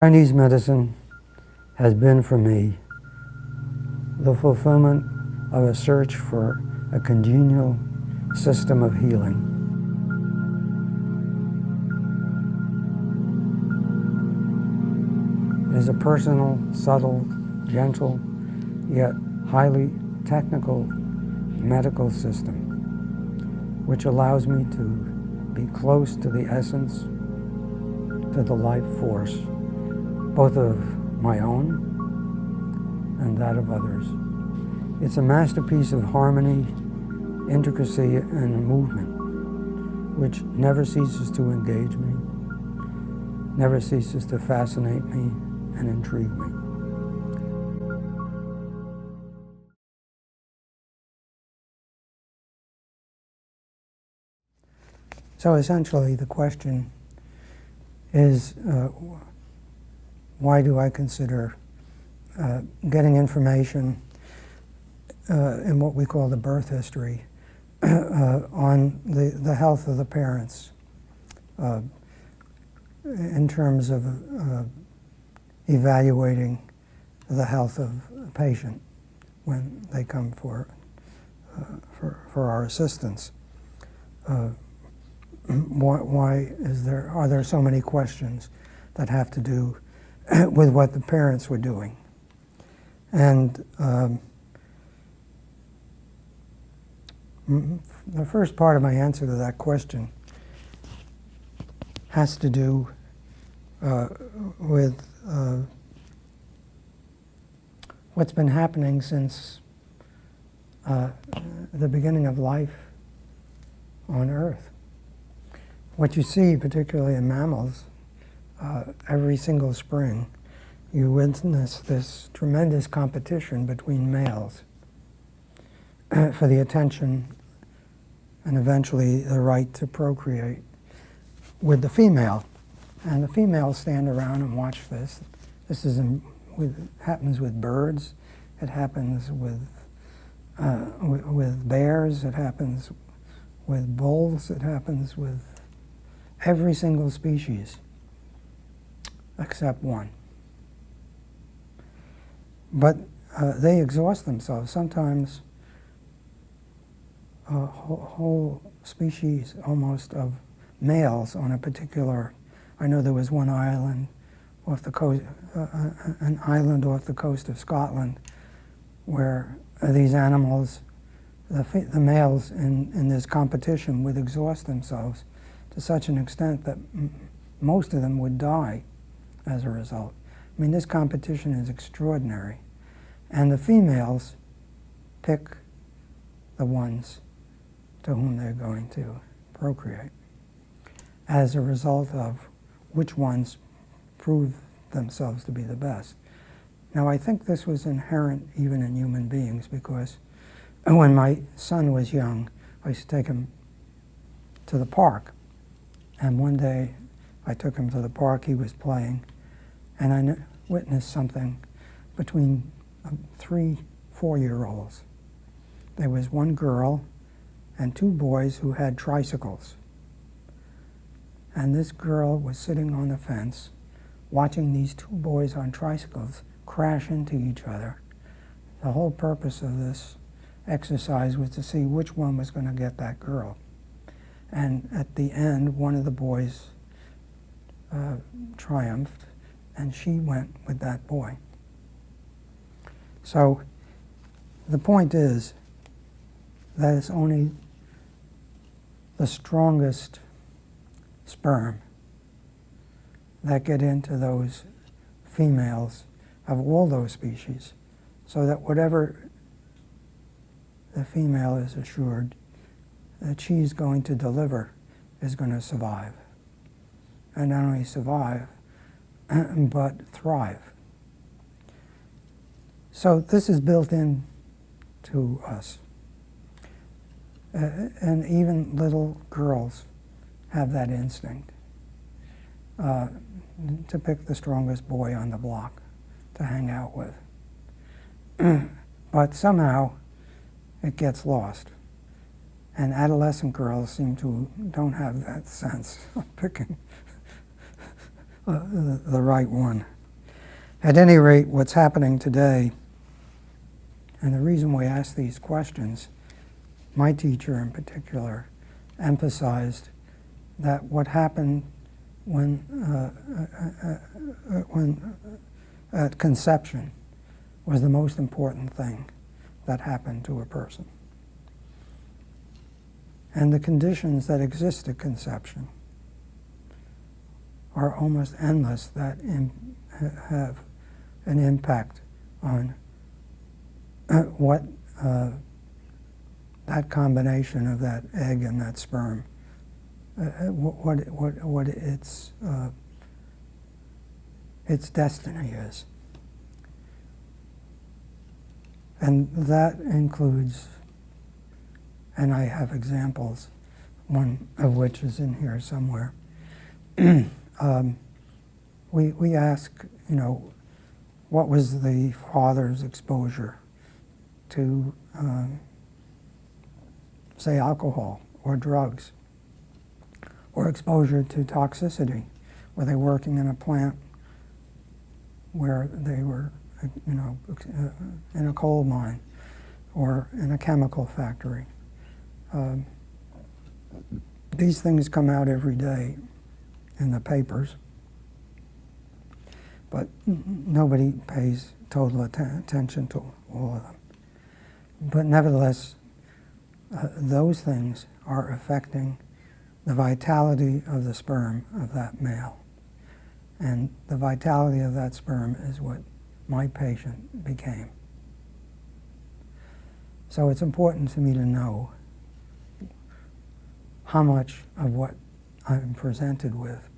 Chinese medicine has been for me the fulfillment of a search for a congenial system of healing. It is a personal, subtle, gentle, yet highly technical medical system which allows me to be close to the essence, to the life force, both of my own and that of others. It's a masterpiece of harmony, intricacy, and movement, which never ceases to engage me, never ceases to fascinate me and intrigue me. So essentially the question is, why do I consider getting information in what we call the birth history on the health of the parents in terms of evaluating the health of a patient when they come for our assistance? Why are there so many questions that have to do with what the parents were doing? And the first part of my answer to that question has to do with what's been happening since the beginning of life on Earth. What you see, particularly in mammals, every single spring, you witness this tremendous competition between males for the attention and eventually the right to procreate with the female. And the females stand around and watch this. This is happens with birds. It happens with bears. It happens with bulls. It happens with every single species except one. But they exhaust themselves. Sometimes a whole species almost of males on a particular, I know there was one island off the coast, an island off the coast of Scotland where these animals, the males in this competition would exhaust themselves to such an extent that most of them would die as a result. I mean, this competition is extraordinary. And the females pick the ones to whom they're going to procreate as a result of which ones prove themselves to be the best. Now, I think this was inherent even in human beings, because when my son was young, I used to take him to the park. And one day I took him to the park, he was playing, and I witnessed something between 3 4-year-olds. There was one girl and 2 boys who had tricycles. And this girl was sitting on the fence watching these 2 boys on tricycles crash into each other. The whole purpose of this exercise was to see which one was going to get that girl. And at the end, one of the boys triumphed, and she went with that boy. So the point is that it's only the strongest sperm that get into those females of all those species, so that whatever the female is assured that she's going to deliver is going to survive. And not only survive, but thrive. So this is built in to us. And even little girls have that instinct to pick the strongest boy on the block to hang out with. But somehow it gets lost. And adolescent girls don't have that sense of picking the right one. At any rate, what's happening today, and the reason we ask these questions, my teacher in particular emphasized that what happened when at conception was the most important thing that happened to a person. And the conditions that exist at conception are almost endless that have an impact on what that combination of that egg and that sperm, what its destiny is. And that includes, and I have examples, one of which is in here somewhere. We ask, what was the father's exposure to, say, alcohol or drugs, or exposure to toxicity? Were they working in a plant where they were, in a coal mine or in a chemical factory? These things come out every day in the papers, but nobody pays total attention to all of them. But nevertheless, those things are affecting the vitality of the sperm of that male. And the vitality of that sperm is what my patient became. So it's important to me to know how much of what I'm presented with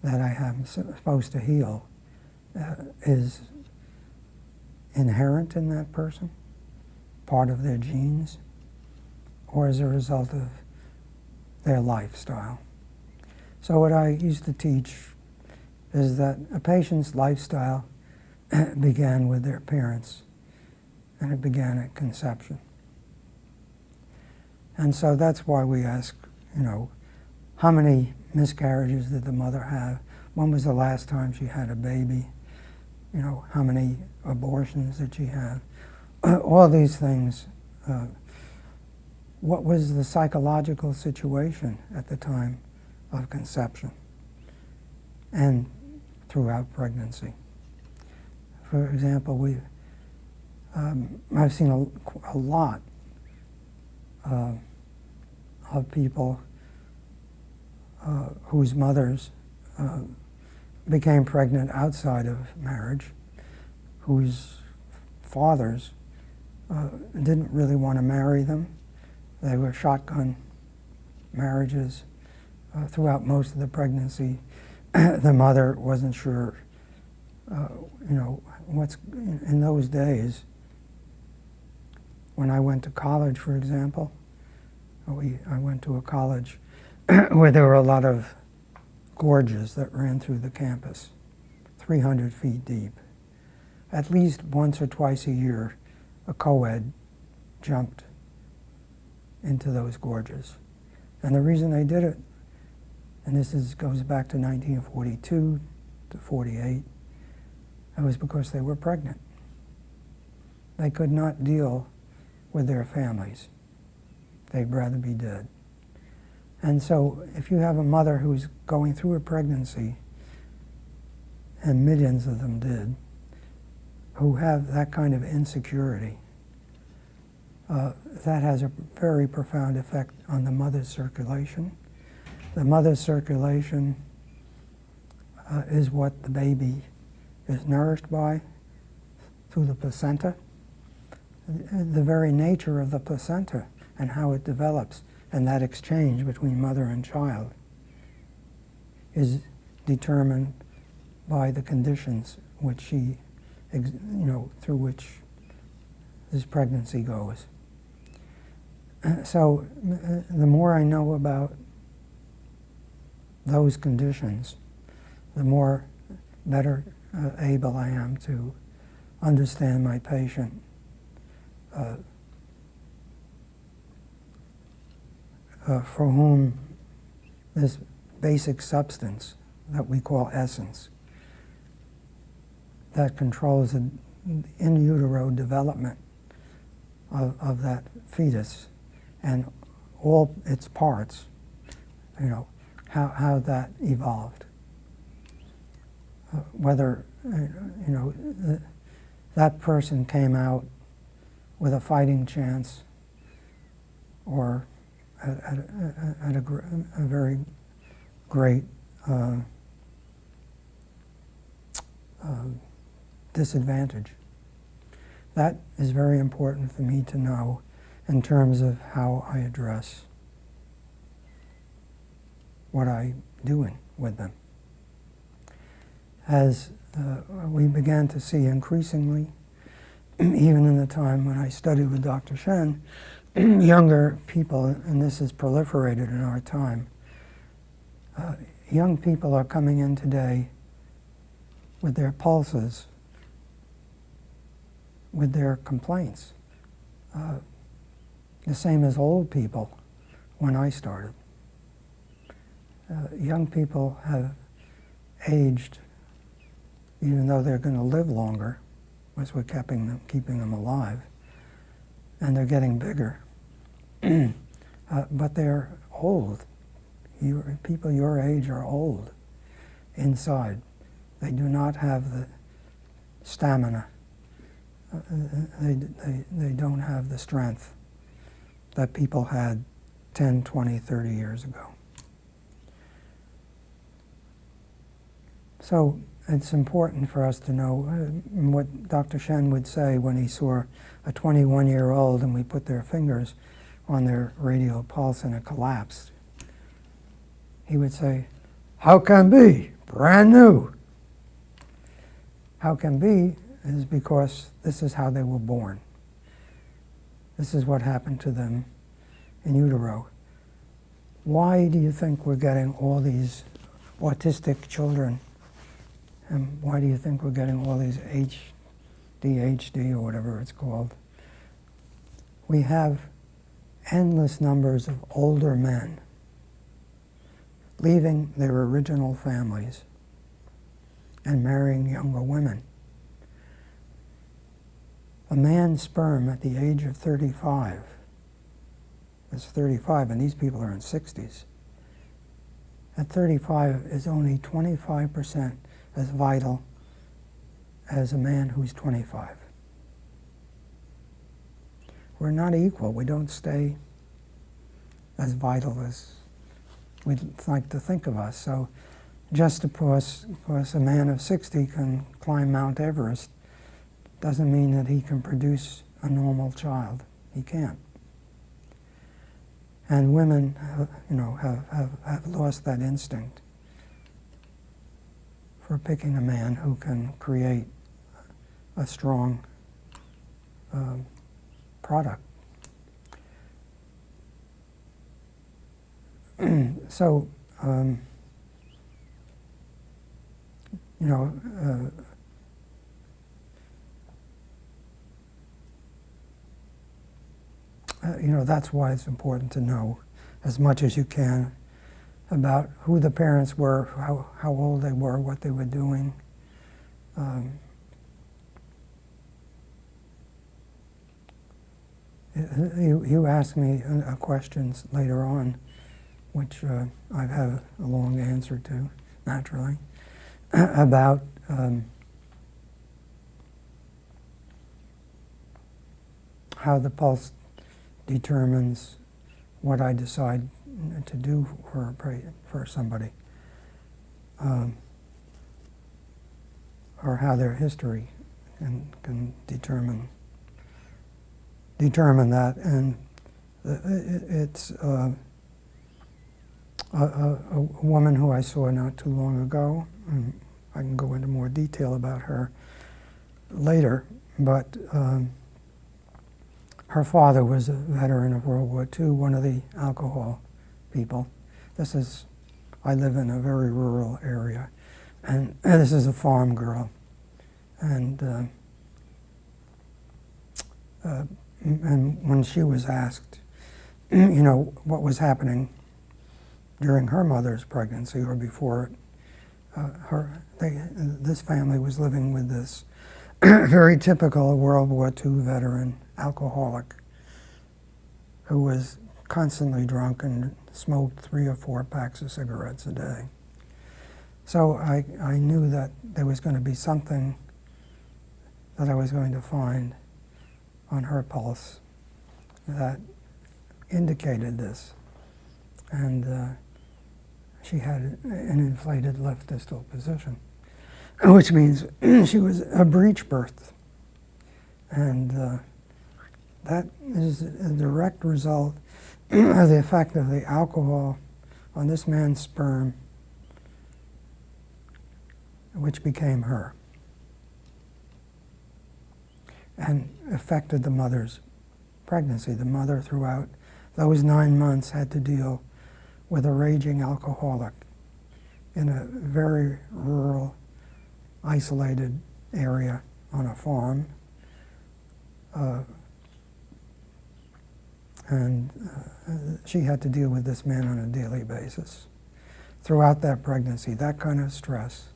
that I am supposed to heal is inherent in that person, part of their genes, or as a result of their lifestyle. So what I used to teach is that a patient's lifestyle began with their parents, and it began at conception. And so that's why we ask, how many miscarriages did the mother have? When was the last time she had a baby? How many abortions did she have? All these things. What was the psychological situation at the time of conception and throughout pregnancy? For example, I've seen a lot of people whose mothers became pregnant outside of marriage, whose fathers didn't really want to marry them. They were shotgun marriages throughout most of the pregnancy. The mother wasn't sure, what's in those days. When I went to college, for example, I went to a college where there were a lot of gorges that ran through the campus, 300 feet deep. At least once or twice a year, a co-ed jumped into those gorges. And the reason they did it, and this goes back to 1942 to 48, it was because they were pregnant. They could not deal with their families. They'd rather be dead. And so if you have a mother who's going through a pregnancy, and millions of them did, who have that kind of insecurity, that has a very profound effect on the mother's circulation. The mother's circulation is what the baby is nourished by through the placenta. The very nature of the placenta and how it develops and that exchange between mother and child is determined by the conditions which she, through which this pregnancy goes. So the more I know about those conditions, the more better able I am to understand my patient. For whom this basic substance that we call essence that controls the in utero development of that fetus and all its parts, how that evolved. Whether, that person came out with a fighting chance or at a very great disadvantage. That is very important for me to know in terms of how I address what I'm doing with them. As we began to see increasingly, even in the time when I studied with Dr. Shen, younger people, and this has proliferated in our time, young people are coming in today with their pulses, with their complaints, the same as old people when I started. Young people have aged, even though they're going to live longer, as we're keeping them alive, and they're getting bigger. But they're old. People your age are old inside. They do not have the stamina. They don't have the strength that people had 10, 20, 30 years ago. So it's important for us to know what Dr. Shen would say when he saw a 21-year-old and we put their fingers on their radial pulse and it collapsed. He would say, "How can be? Brand new." How can be is because this is how they were born. This is what happened to them in utero. Why do you think we're getting all these autistic children? And why do you think we're getting all these ADHD or whatever it's called? We have endless numbers of older men leaving their original families and marrying younger women. A man's sperm at the age of 35 is 35, and these people are in 60s. At 35 is only 25% as vital as a man who's 25. We're not equal. We don't stay as vital as we'd like to think of us. So just because a man of 60 can climb Mount Everest doesn't mean that he can produce a normal child. He can't. And women, have lost that instinct for picking a man who can create a strong product. So, that's why it's important to know as much as you can about who the parents were, how old they were, what they were doing. You asked me questions later on, which I have a long answer to, naturally, about how the pulse determines what I decide to do for somebody, or how their history can determine that. And it's a woman who I saw not too long ago, and I can go into more detail about her later, but her father was a veteran of World War II, one of the alcohol people. I live in a very rural area, and this is a farm girl. And when she was asked, what was happening during her mother's pregnancy or before it, this family was living with this very typical World War II veteran alcoholic who was constantly drunk and smoked 3 or 4 packs of cigarettes a day. So I knew that there was going to be something that I was going to find on her pulse that indicated this. And she had an inflated left distal position, which means she was a breech birth. And that is a direct result of the effect of the alcohol on this man's sperm, which became her, and affected the mother's pregnancy. The mother, throughout those 9 months, had to deal with a raging alcoholic in a very rural, isolated area on a farm. She had to deal with this man on a daily basis. Throughout that pregnancy, that kind of stress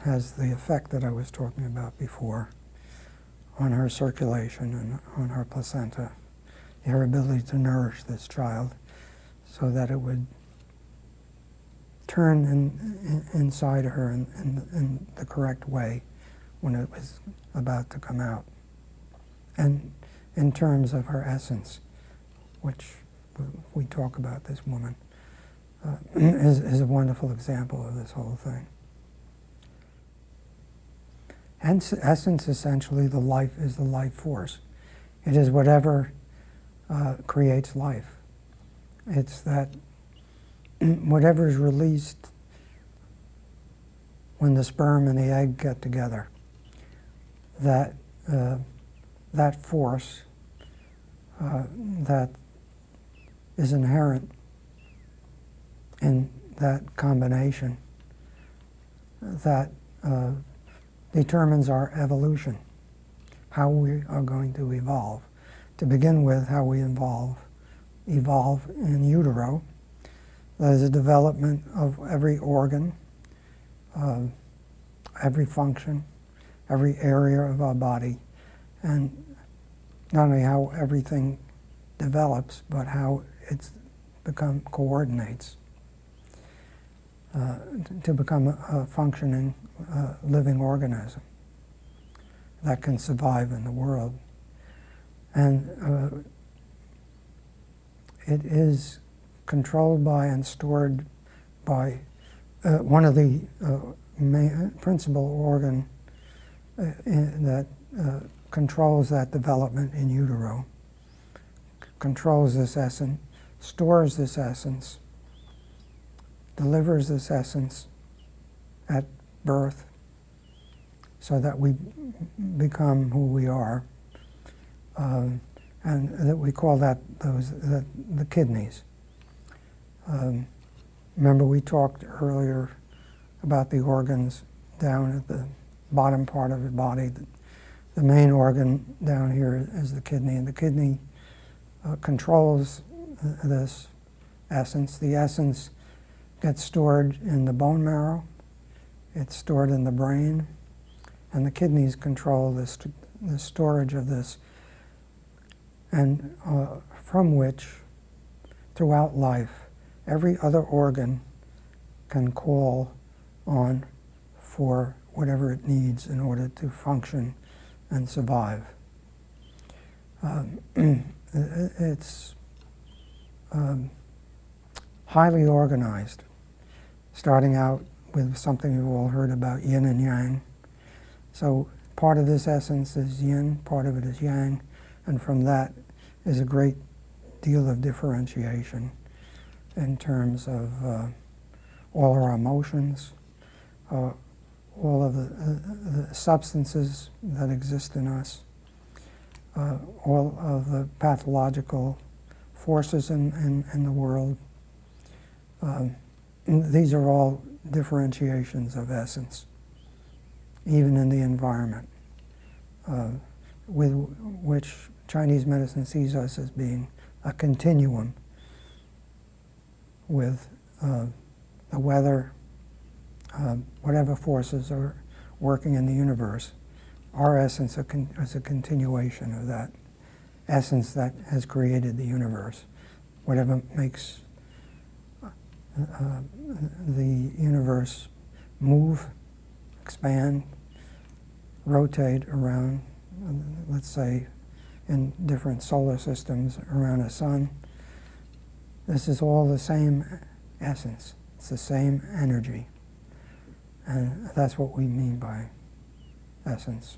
has the effect that I was talking about before on her circulation and on her placenta, her ability to nourish this child so that it would turn inside her in the correct way when it was about to come out. And in terms of her essence, which we talk about this woman, is a wonderful example of this whole thing. And essence, essentially, the life is the life force. It is whatever creates life. It's that whatever is released when the sperm and the egg get together, that force that is inherent in that combination that determines our evolution, how we are going to evolve. To begin with, how we evolve in utero. That is a development of every organ, every function, every area of our body, and not only how everything develops, but how it's coordinates to become a functioning living organism that can survive in the world. And it is controlled by and stored by one of the principal organ that controls that development in utero, controls this essence, stores this essence, delivers this essence at birth so that we become who we are, and that we call that the kidneys. Remember we talked earlier about the organs down at the bottom part of the body. The main organ down here is the kidney, and the kidney controls this essence. The essence gets stored in the bone marrow, it's stored in the brain, and the kidneys control the storage of this, and from which, throughout life, every other organ can call on for whatever it needs in order to function and survive. It's highly organized, starting out with something you've all heard about, yin and yang. So part of this essence is yin, part of it is yang, and from that is a great deal of differentiation in terms of all our emotions, all of the substances that exist in us, all of the pathological forces in the world. These are all differentiations of essence, even in the environment, with which Chinese medicine sees us as being a continuum with the weather, whatever forces are working in the universe, our essence is a continuation of that essence that has created the universe. Whatever makes the universe move, expand, rotate around, let's say, in different solar systems around a sun. This is all the same essence. It's the same energy. And that's what we mean by essence.